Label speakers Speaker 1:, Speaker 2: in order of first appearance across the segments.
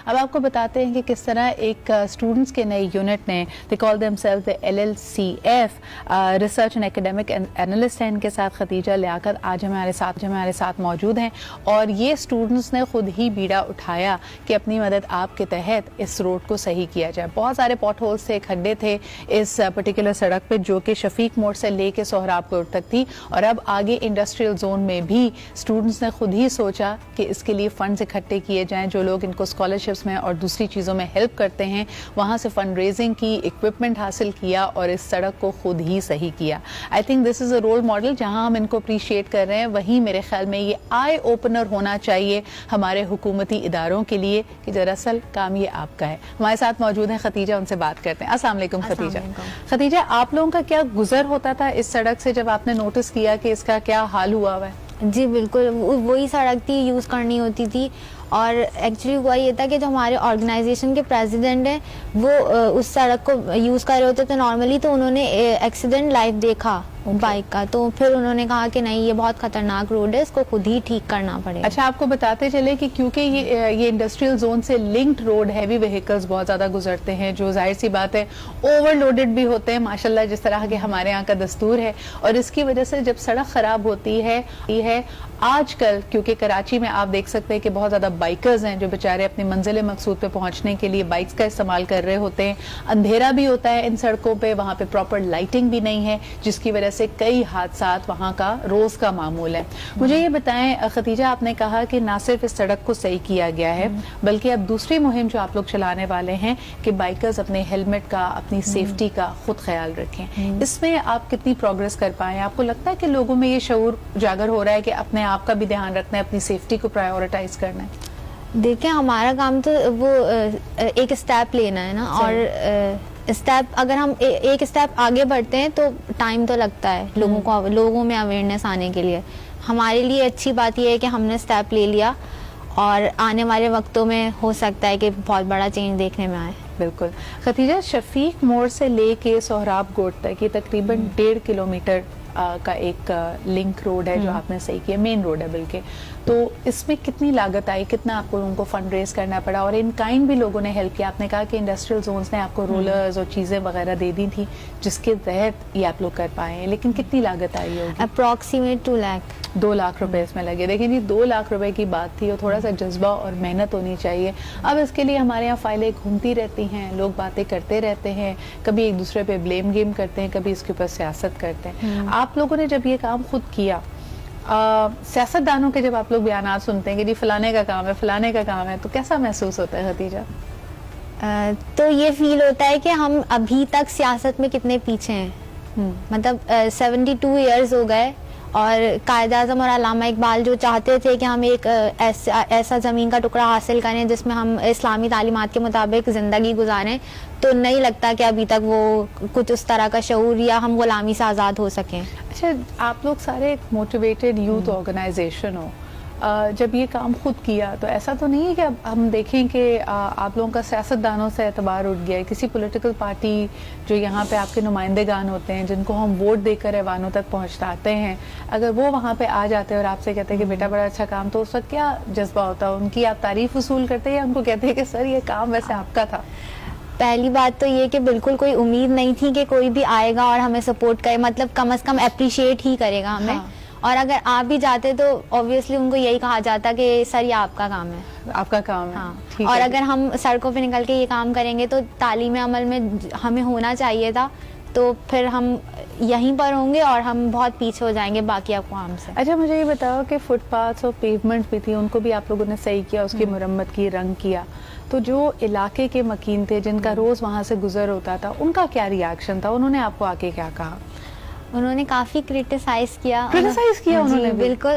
Speaker 1: अब आपको बताते हैं कि किस तरह एक स्टूडेंट्स के नए यूनिट ने, they call themselves the LLCF, research and academic analyst हैं। इनके साथ खतीजा लियाकत आज हमारे साथ मौजूद हैं और ये स्टूडेंट्स ने खुद ही बीड़ा उठाया कि अपनी मदद आपके तहत इस रोड को सही किया जाए। बहुत सारे पॉट होल्स थे, खड्डे थे इस पर्टिकुलर सड़क पे जो कि शफीक मोड़ से लेके सोहराब कोट तक थी और अब आगे इंडस्ट्रियल जोन में भी स्टूडेंट्स ने खुद ही सोचा कि इसके लिए फंड्स इकट्ठे किए जाएं। जो लोग इनको स्कॉलरशिप्स में और दूसरी चीज़ों में हेल्प करते हैं वहाँ से फंड रेजिंग की, इक्विपमेंट हासिल किया और इस सड़क को खुद ही सही किया। I think this is a role model जहाँ हम इनको अप्रिशिएट कर रहे हैं। वहीं मेरे ख्याल में ये आई ओपनर होना चाहिए हमारे हुकूमती इदारों के लिए कि दरअसल काम ये आपका है। हमारे साथ मौजूद हैं खतीजा, उनसे बात करते हैं। अस्सलाम वालेकुम खतीजा। खतीजा, आप लोगों का क्या गुजर होता था इस सड़क से जब आपने नोटिस किया कि इसका क्या हाल हुआ हुआ है?
Speaker 2: जी बिल्कुल, वही सड़क थी, यूज़ करनी होती थी। और एक्चुअली हुआ ये था कि जो हमारे ऑर्गेनाइजेशन के प्रेसिडेंट हैं वो उस सड़क को यूज़ कर रहे होते थे नॉर्मली, तो उन्होंने एक्सीडेंट लाइव देखा बाइक का, तो फिर उन्होंने कहा कि नहीं ये बहुत खतरनाक रोड है, इसको खुद ही ठीक करना पड़ेगा।
Speaker 1: अच्छा, आपको बताते चले कि क्योंकि ये इंडस्ट्रियल जोन से लिंक्ड रोड, हैवी व्हीकल्स बहुत ज़्यादा गुजरते हैं जो जाहिर सी बात है ओवरलोडेड भी होते हैं माशाल्लाह, जिस तरह के हमारे यहाँ का दस्तूर है। और इसकी वजह से जब सड़क ख़राब होती है आजकल, क्योंकि कराची में आप देख सकते हैं कि बहुत ज़्यादा बाइकर्स हैं जो बेचारे अपनी मंजिल मकसूद पे पहुँचने के लिए बाइक्स का इस्तेमाल कर रहे होते हैं। अंधेरा भी होता है इन सड़कों पे, वहाँ पे प्रॉपर लाइटिंग भी नहीं है जिसकी वजह से कई हादसात वहाँ का रोज़ का मामूल है। मुझे ये बताएं खतीजा, आपने कहा कि ना सिर्फ इस सड़क को सही किया गया है बल्कि अब दूसरी मुहिम जो आप लोग चलाने वाले हैं कि बाइकर्स अपने हेलमेट का, अपनी सेफ्टी का खुद ख्याल रखें। इसमें आप कितनी प्रोग्रेस कर पाए? आपको लगता है कि लोगों में ये शऊर उजागर हो रहा है कि अपने आपका भी ध्यान रखना है, अपनी सेफ्टी को प्रायोरिटाइज करना है?
Speaker 2: देखिए, हमारा काम तो वो एक स्टेप लेना है ना, और स्टेप अगर हम एक स्टेप आगे बढ़ते हैं तो टाइम तो लगता है लोगों में अवेयरनेस आने के लिए। हमारे लिए अच्छी बात यह है कि हमने स्टेप ले लिया और आने वाले वक्तों में हो सकता है कि बहुत बड़ा चेंज देखने में आए।
Speaker 1: बिल्कुल। खतीजा, शफीक मोड़ से लेके सोहराब कोट तक ये तकरीबन 1.5 किलोमीटर का एक लिंक रोड है जो आपने सही किया, मेन रोड है बल्कि। तो इसमें कितनी लागत आई, कितना आपको उनको फंड रेज करना पड़ा और इन काइंड भी लोगों ने हेल्प किया? आपने कहा कि इंडस्ट्रियल जोन्स ने आपको रोलर्स और चीज़ें वगैरह दे दी थी जिसके तहत ये आप लोग कर पाए हैं, लेकिन कितनी लागत आई होगी?
Speaker 2: अप्रॉक्सीमेट 2 लाख।
Speaker 1: 2 लाख रुपए इसमें लगे। देखिए जी, 2 लाख रुपए की बात थी और थोड़ा सा जज्बा और मेहनत होनी चाहिए। अब इसके लिए हमारे यहाँ फाइलें घूमती रहती हैं, लोग बातें करते रहते हैं, कभी एक दूसरे पे ब्लेम गेम करते हैं, कभी इसके ऊपर सियासत करते हैं। आप लोगों ने जब ये काम खुद किया, सियासतदानों के जब आप लोग बयान सुनते हैं कि जी फलाने का काम है, फलाने का काम है, तो कैसा महसूस होता है खतीजा?
Speaker 2: तो ये फील होता है कि हम अभी तक सियासत में कितने पीछे हैं। मतलब 72 ईयर्स हो गए और कायद आज़म और अल्लामा इकबाल जो चाहते थे कि हम एक ऐसा ज़मीन का टुकड़ा हासिल करें जिसमें हम इस्लामी तालीमात के मुताबिक ज़िंदगी गुजारें, तो नहीं लगता कि अभी तक वो कुछ उस तरह का शऊर या हम गुलामी से आज़ाद हो सकें।
Speaker 1: अच्छा, आप लोग सारे एक मोटिवेटेड यूथ ऑर्गेनाइजेशन हो, जब ये काम खुद किया तो ऐसा तो नहीं है कि अब हम देखें कि आप लोगों का सियासतदानों से एतबार उठ गया है? किसी पॉलिटिकल पार्टी जो यहाँ पे आपके नुमाइंदेगान होते हैं जिनको हम वोट देकर ऐवानों तक पहुँचाते हैं, अगर वो वहाँ पे आ जाते हैं और आपसे कहते हैं कि बेटा बड़ा अच्छा काम, तो उस वक्त क्या जज्बा होता है? उनकी आप तारीफ वसूल करते हैं या उनको कहते हैं कि सर ये काम वैसे आपका था?
Speaker 2: पहली बात तो ये कि बिल्कुल कोई उम्मीद नहीं थी कि कोई भी आएगा और हमें सपोर्ट करे, मतलब कम से कम अप्रिशिएट ही करेगा हमें। हाँ। और अगर आप भी जाते तो ऑब्वियसली उनको यही कहा जाता कि सर ये आपका काम है,
Speaker 1: आपका काम है।
Speaker 2: हाँ। और अगर हम सड़कों पे निकल के ये काम करेंगे तो तालीम अमल में हमें होना चाहिए था, तो फिर हम यहीं पर होंगे और हम बहुत पीछे हो जाएंगे बाकी अक़वाम से।
Speaker 1: अच्छा, मुझे ये बताओ कि फुटपाथ्स और पेवमेंट भी थी, उनको भी आप लोगों ने सही किया, उसकी मुरम्मत की, रंग किया, तो जो इलाके के मकीन थे जिनका रोज़ वहाँ से गुजर होता था, उनका क्या रिएक्शन था? उन्होंने आपको आके क्या कहा?
Speaker 2: उन्होंने काफ़ी क्रिटिसाइज़ किया
Speaker 1: उन्होंने
Speaker 2: बिल्कुल।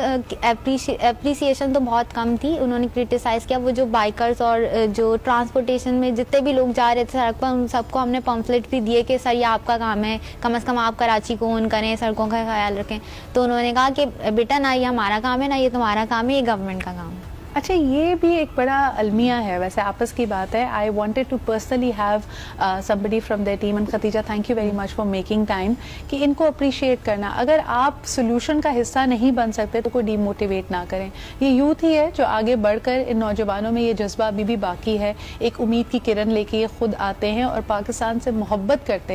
Speaker 2: एप्रिसिएशन तो बहुत कम थी। उन्होंने क्रिटिसाइज़ किया। वो जो बाइकर्स और जो ट्रांसपोर्टेशन में जितने भी लोग जा रहे थे सड़क पर, उन सबको हमने पम्फलेट भी दिए कि सर ये आपका काम है, कम से कम आप कराची को ओन करें, सड़कों का ख्याल रखें। तो उन्होंने कहा कि बेटा ना ये हमारा काम है ना ये तुम्हारा काम है, ये गवर्नमेंट का काम है।
Speaker 1: अच्छा, ये भी एक बड़ा अलमिया है, वैसे आपस की बात है. I wanted to personally have somebody from their team, and Khatija thank you very much for making time, कि इनको अप्रिशिएट करना. अगर आप सोल्यूशन का हिस्सा नहीं बन सकते तो कोई डीमोटिवेट ना करें. ये यूथ ही है जो आगे बढ़कर, इन नौजवानों में ये जज्बा अभी भी बाकी है. एक उम्मीद की किरण लेके ये खुद आते हैं और पाकिस्तान से मोहब्बत करते